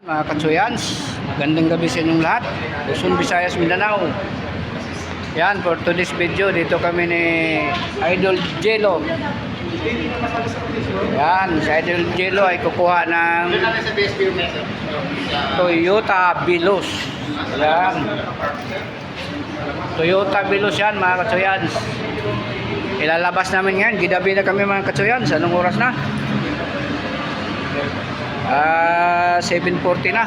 Mga katsuyans, magandang gabi sa inyong lahat. Luzon, Visayas, Mindanao. Yan, for today's video, dito kami ni Idol Jello. Yan, si Idol Jello ay kukuha ng Toyota Vios. Yan. Toyota Vios yan, mga katsuyans. Ilalabas namin yan. Gidabi na kami, mga katsuyans. Anong oras na? 7:40 na.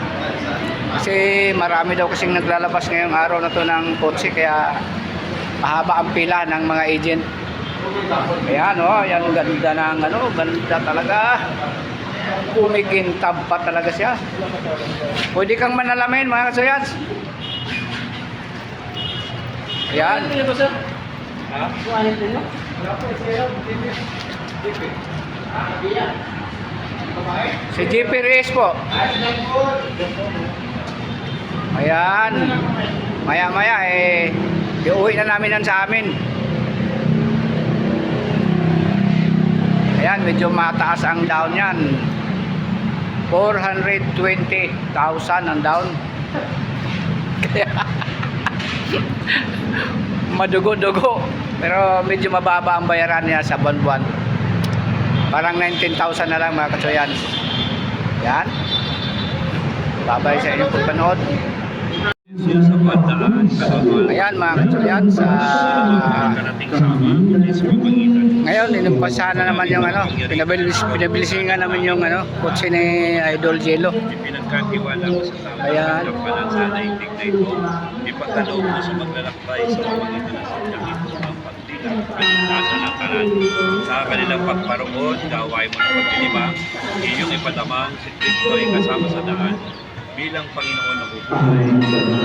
Kasi marami daw kasing naglalabas ngayong araw na to ng kotse, kaya mahaba ang pila ng mga agent. Ayan, oh, yan, ganda ng ganda talaga. Kumikintab pa talaga siya. Pwede kang manalamin, mga katsuyans. Ayan. Si JP Reyes po. Ayan. Maya-maya iuwi na namin yan sa amin. Ayan, medyo mataas ang down yan. 420,000 ang down. Madugo-dugo. Pero medyo mababa ang bayaran niya sa buwan-buwan. Parang 19,000 na lang, mga katsuyans. Yan. Babay sa inyong pagpanood. Ayan, mga katsuyans. Ngayon, inumpasahan na naman yung pinabilisingan namin yung kotse ni Idol Jello. Pinagkatiwala ko sa tao. Ayan. Sana itigna ito. Ipagkaloob mo sa maglalakbay sa pamagitan ng sadyang ito ang pagdilang pinagkasa ng kanan. Sa kanilang pagparoon, gaway mo ng pagdilibang, iyong ipadamang si Kristo ay kasama sa daan bilang Panginoon na bubuhay.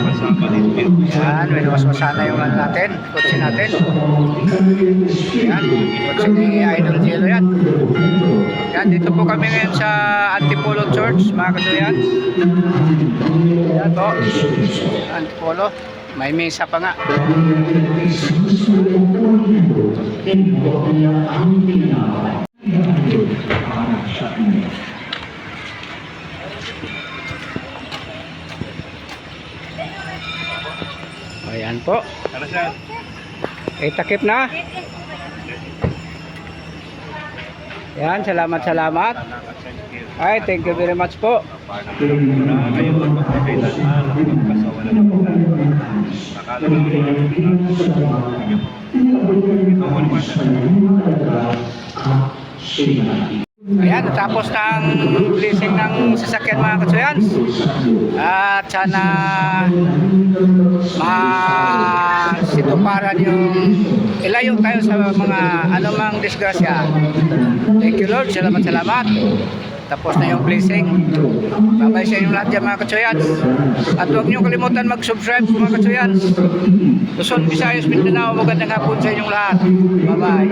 Kasama din Espiritu Santo. Yan, winuwas-wasa na yung natin, kotse natin. Yan, kotse ni Idol Jello yan. Yan, dito po kami ngayon sa Antipolo Church, mga katsuyans. Yan po, Antipolo. May misa pa nga. Ayan po. Takip na. Yan, salamat. Ay, thank you very much po. Ayan, natapos ng blessing ng sasakyan, mga katsuyans. At sana masituparan yung ilayo tayo sa mga anumang disgrasya. Thank you, Lord. Salamat. Tapos na yung blessing. Babay sa inyong lahat dyan, mga katsuyans. At huwag niyo kalimutan mag-subscribe, mga katsuyans. Luzon, Visayas, Mindanao, magandang hapon sa inyong lahat. Bye-bye.